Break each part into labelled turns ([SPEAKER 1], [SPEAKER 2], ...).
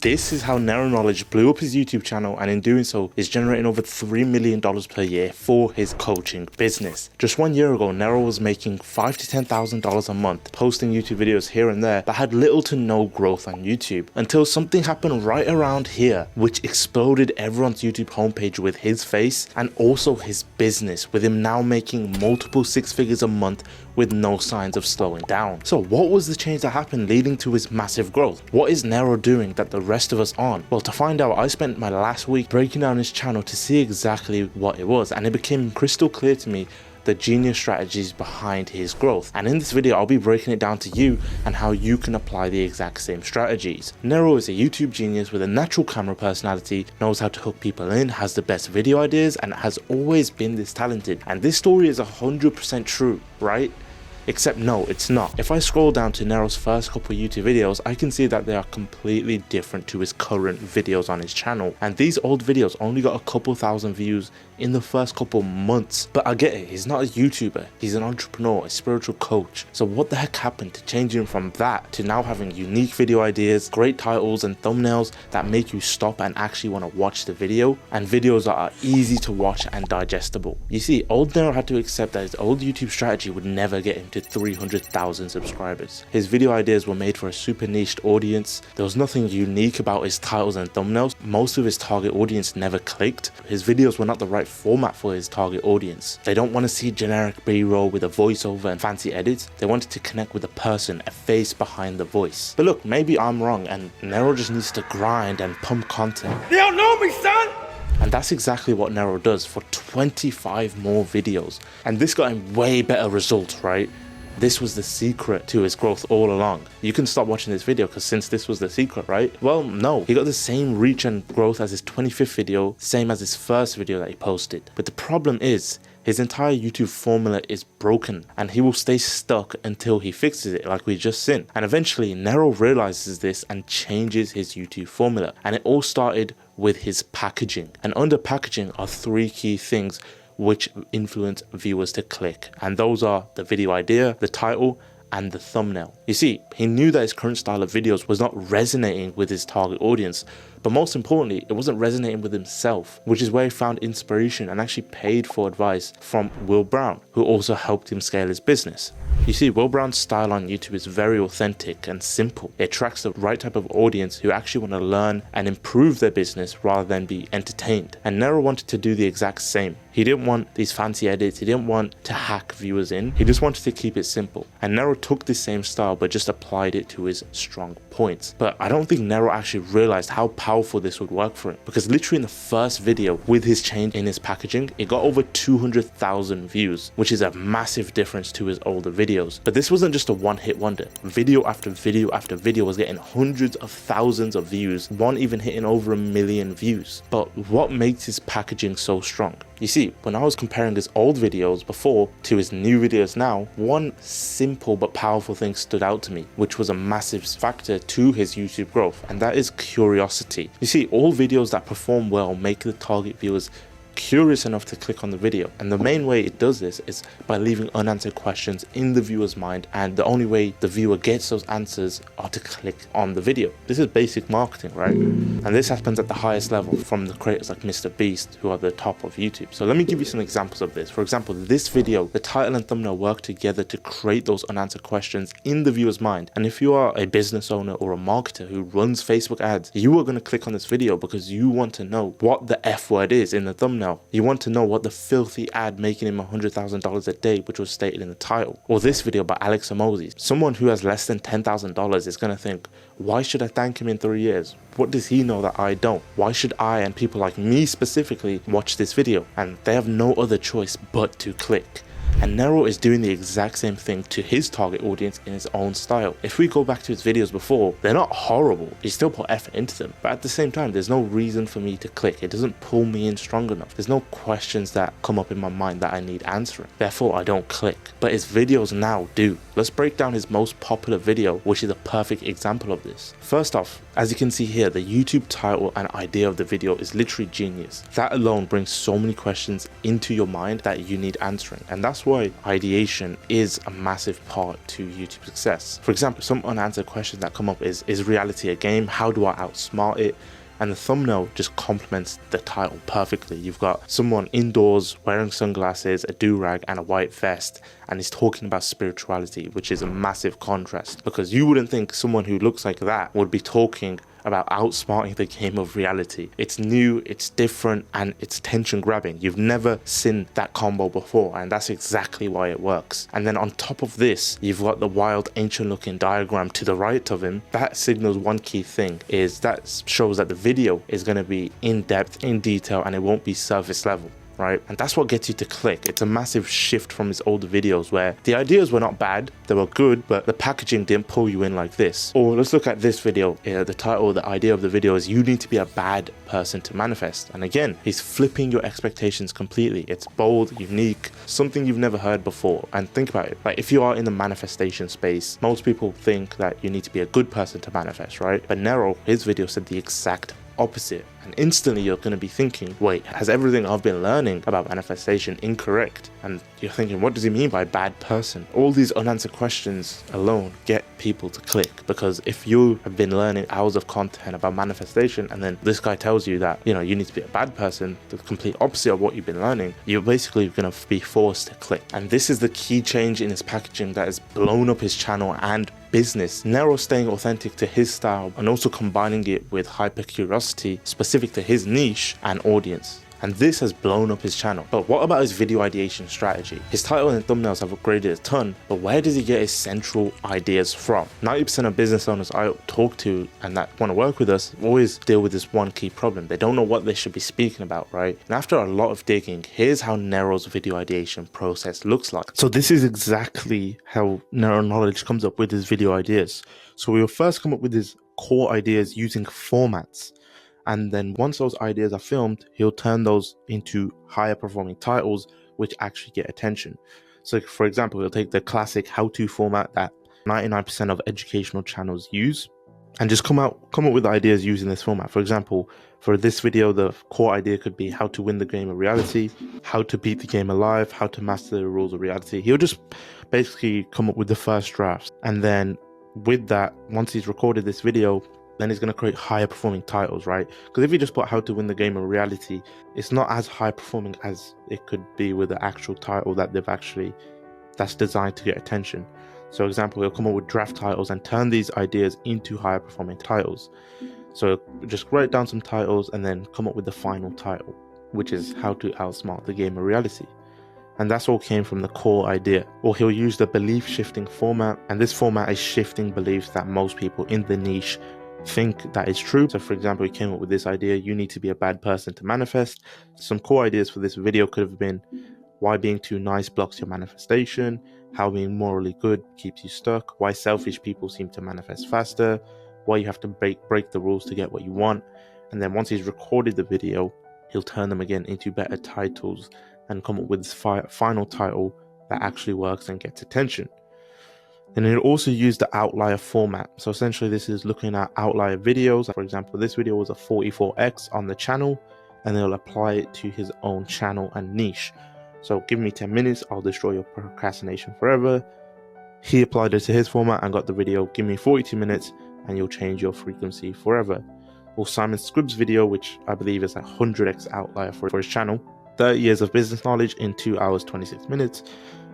[SPEAKER 1] This is how Nero Knowledge blew up his YouTube channel, and in doing so is generating over $3 million per year for his coaching business. Just 1 year ago, Nero was making $5,000 to $10,000 a month, posting YouTube videos here and there that had little to no growth on YouTube, until something happened right around here, which exploded everyone's YouTube homepage with his face and also his business, with him now making multiple six figures a month with no signs of slowing down. So what was the change that happened leading to his massive growth? What is Nero doing that the rest of us aren't? Well, to find out, I spent my last week breaking down his channel to see exactly what it was, and it became crystal clear to me the genius strategies behind his growth. And in this video, I'll be breaking it down to you and how you can apply the exact same strategies. Nero is a YouTube genius with a natural camera personality, knows how to hook people in, has the best video ideas, and has always been this talented. And this story is 100% true, right? Except no, it's not. If I scroll down to Nero's first couple YouTube videos, I can see that they are completely different to his current videos on his channel. And these old videos only got a couple thousand views in the first couple months. But I get it, he's not a YouTuber, he's an entrepreneur, a spiritual coach. So what the heck happened to changing from that to now having unique video ideas, great titles and thumbnails that make you stop and actually want to watch the video, and videos that are easy to watch and digestible? You see, old Nero had to accept that his old YouTube strategy would never get him to 300,000 subscribers. His video ideas were made for a super niched audience. There was nothing unique about his titles and thumbnails. Most of his target audience never clicked. His videos were not the right format for his target audience. They don't want to see generic B-roll with a voiceover and fancy edits. They wanted to connect with a person, a face behind the voice. But look, maybe I'm wrong and Nero just needs to grind and pump content.
[SPEAKER 2] They don't know me, son!
[SPEAKER 1] And that's exactly what Nero does for 25 more videos. And this got him way better results, right? This was the secret to his growth all along. You can stop watching this video because since this was the secret, right? Well, no, he got the same reach and growth as his 25th video, same as his first video that he posted. But the problem is, his entire YouTube formula is broken and he will stay stuck until he fixes it, like we just seen. And eventually Nero realizes this and changes his YouTube formula. And it all started with his packaging. And under packaging are three key things which influence viewers to click. And those are the video idea, the title, and the thumbnail. You see, he knew that his current style of videos was not resonating with his target audience, but most importantly, it wasn't resonating with himself, which is where he found inspiration and actually paid for advice from Will Brown, who also helped him scale his business. You see, Will Brown's style on YouTube is very authentic and simple. It attracts the right type of audience who actually want to learn and improve their business rather than be entertained. And Nero wanted to do the exact same. He didn't want these fancy edits, he didn't want to hack viewers in, he just wanted to keep it simple. And Nero took this same style but just applied it to his strong points. But I don't think Nero actually realized how powerful this would work for him, because literally in the first video with his change in his packaging, it got over 200,000 views, which is a massive difference to his older videos. But this wasn't just a one-hit wonder. Video after video after video was getting hundreds of thousands of views, one even hitting over 1 million views. But what makes his packaging so strong? You see, when I was comparing his old videos before to his new videos now, one simple but powerful thing stood out to me, which was a massive factor to his YouTube growth, and that is curiosity. You see, all videos that perform well make the target viewers curious enough to click on the video, and the main way it does this is by leaving unanswered questions in the viewer's mind, and the only way the viewer gets those answers are to click on the video. This is basic marketing, right? And this happens at the highest level from the creators like Mr. Beast, who are the top of YouTube. So let me give you some examples of this. For example, this video, the title and thumbnail work together to create those unanswered questions in the viewer's mind. And if you are a business owner or a marketer who runs Facebook ads, you are going to click on this video because you want to know what the F word is in the thumbnail. You want to know what the filthy ad making him $100,000 a day, which was stated in the title. Or this video by Alex Hormozi. Someone who has less than $10,000 is going to think, why should I thank him in 3 years? What does he know that I don't? Why should I and people like me specifically watch this video? And they have no other choice but to click. And Nero is doing the exact same thing to his target audience in his own style. If we go back to his videos before, they're not horrible. He still put effort into them. But at the same time, there's no reason for me to click. It doesn't pull me in strong enough. There's no questions that come up in my mind that I need answering. Therefore, I don't click. But his videos now do. Let's break down his most popular video, which is a perfect example of this. First off, As you can see here, the YouTube title and idea of the video is literally genius. That alone brings so many questions into your mind that you need answering. And that's why ideation is a massive part to YouTube success. For example, some unanswered questions that come up is reality a game? How do I outsmart it? And the thumbnail just complements the title perfectly. You've got someone indoors wearing sunglasses, a do-rag and a white vest, and he's talking about spirituality, which is a massive contrast, because you wouldn't think someone who looks like that would be talking about outsmarting the game of reality. It's new, it's different, and it's tension grabbing. You've never seen that combo before, and that's exactly why it works. And then on top of this, you've got the wild ancient looking diagram to the right of him. That signals one key thing, is that shows that the video is going to be in depth, in detail, and it won't be surface level. Right? And that's what gets you to click. It's a massive shift from his older videos where the ideas were not bad, they were good, but the packaging didn't pull you in like this. Or let's look at this video. The title, the idea of the video is you need to be a bad person to manifest. And again, he's flipping your expectations completely. It's bold, unique, something you've never heard before. And think about it, like if you are in the manifestation space, most people think that you need to be a good person to manifest, right? But Nero, his video said the exact opposite, and instantly you're going to be thinking, wait, has everything I've been learning about manifestation incorrect? And you're thinking, what does he mean by bad person? All these unanswered questions alone get people to click, because if you have been learning hours of content about manifestation and then this guy tells you that, you know, you need to be a bad person, the complete opposite of what you've been learning, you're basically going to be forced to click. And this is the key change in his packaging that has blown up his channel and business. Nero staying authentic to his style and also combining it with hyper curiosity specific to his niche and audience. And this has blown up his channel. But what about his video ideation strategy? His title and thumbnails have upgraded a ton, but where does he get his central ideas from? 90% of business owners I talk to and that want to work with us always deal with this one key problem. They don't know what they should be speaking about, right? And after a lot of digging, here's how Nero's video ideation process looks like. So this is exactly how Nero Knowledge comes up with his video ideas. So we will first come up with his core ideas using formats. And then once those ideas are filmed, he'll turn those into higher performing titles, which actually get attention. So for example, he'll take the classic how-to format that 99% of educational channels use and just come up with ideas using this format. For example, for this video, the core idea could be how to win the game of reality, how to beat the game alive, how to master the rules of reality. He'll just basically come up with the first drafts. And then with that, once he's recorded this video, then he's going to create higher performing titles, right? Because if you just put how to win the game of reality, it's not as high performing as it could be with the actual title that that's designed to get attention. So for example, he'll come up with draft titles and turn these ideas into higher performing titles. So just write down some titles and then come up with the final title, which is how to outsmart the game of reality. And that's all came from the core idea. Or he'll use the belief shifting format, and this format is shifting beliefs that most people in the niche think that is true. So for example, he came up with this idea, you need to be a bad person to manifest. Some core ideas for this video could have been why being too nice blocks your manifestation, how being morally good keeps you stuck, why selfish people seem to manifest faster, why you have to break the rules to get what you want. And then once he's recorded the video, he'll turn them again into better titles and come up with this final title that actually works and gets attention. Then he'll also use the outlier format. So essentially this is looking at outlier videos. For example, this video was a 44x on the channel, and he'll apply it to his own channel and niche. So give me 10 minutes, I'll destroy your procrastination forever. He applied it to his format and got the video, give me 42 minutes and you'll change your frequency forever. Or Simon Scribb's video, which I believe is a 100x outlier for his channel. 30 years of business knowledge in 2 hours 26 minutes.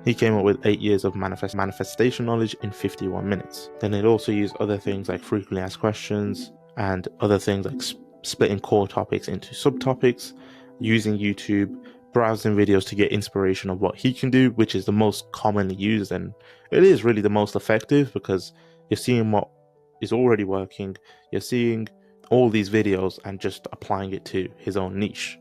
[SPEAKER 1] He came up with 8 years of manifestation knowledge in 51 minutes. Then he'll also use other things like frequently asked questions and other things like splitting core topics into subtopics, using YouTube, browsing videos to get inspiration of what he can do, which is the most commonly used, and it is really the most effective because you're seeing what is already working, you're seeing all these videos and just applying it to his own niche.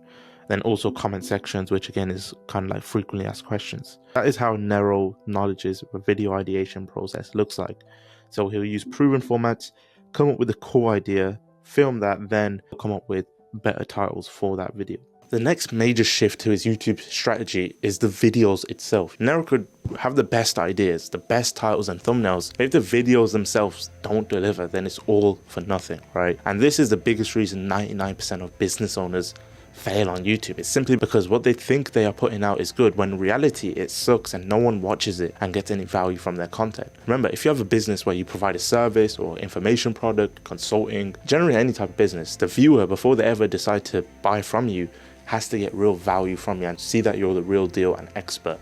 [SPEAKER 1] Then also comment sections, which again is kind of like frequently asked questions. That is how Nero Knowledge's video ideation process looks like. So he'll use proven formats, come up with a core idea, film that, then come up with better titles for that video. The next major shift to his YouTube strategy is the videos itself. Nero could have the best ideas, the best titles and thumbnails. If the videos themselves don't deliver, then it's all for nothing, right? And this is the biggest reason 99% of business owners fail on YouTube. It's simply because what they think they are putting out is good, when in reality it sucks and no one watches it and gets any value from their content. Remember, if you have a business where you provide a service or information product, consulting, generally any type of business, the viewer, before they ever decide to buy from you, has to get real value from you and see that you're the real deal and expert.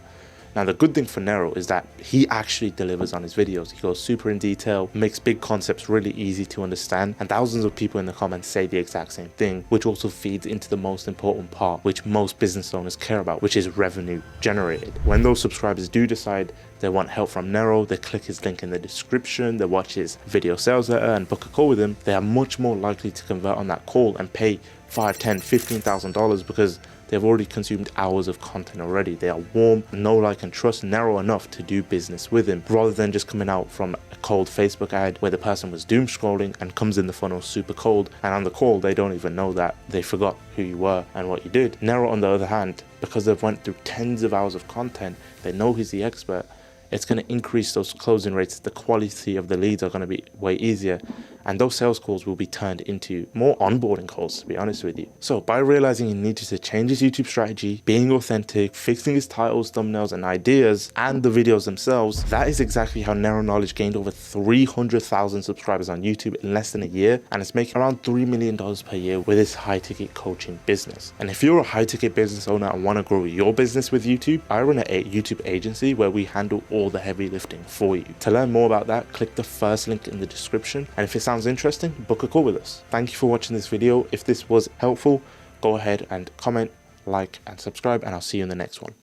[SPEAKER 1] Now, the good thing for Nero is that he actually delivers on his videos. He goes super in detail, makes big concepts really easy to understand, and thousands of people in the comments say the exact same thing, which also feeds into the most important part, which most business owners care about, which is revenue generated. When those subscribers do decide they want help from Nero, they click his link in the description, they watch his video sales letter and book a call with him, they are much more likely to convert on that call and pay $5,000, $10,000, $15,000 because they've already consumed hours of content already. They are warm, know, like, and trust Nero enough to do business with him, rather than just coming out from a cold Facebook ad where the person was doom scrolling and comes in the funnel super cold, and on the call they don't even know that they forgot who you were and what you did. Nero, on the other hand, because they've went through tens of hours of content, they know he's the expert, it's going to increase those closing rates. The quality of the leads are going to be way easier, and those sales calls will be turned into more onboarding calls, to be honest with you. So by realizing he needed to change his YouTube strategy, being authentic, fixing his titles, thumbnails and ideas, and the videos themselves, that is exactly how Nero Knowledge gained over 300,000 subscribers on YouTube in less than a year, and is making around $3 million per year with his high ticket coaching business. And if you're a high ticket business owner and want to grow your business with YouTube, I run a YouTube agency where we handle all the heavy lifting for you. To learn more about that, click the first link in the description, and if it sounds interesting, book a call with us. Thank you for watching this video. If this was helpful, go ahead and comment, like and subscribe, and I'll see you in the next one.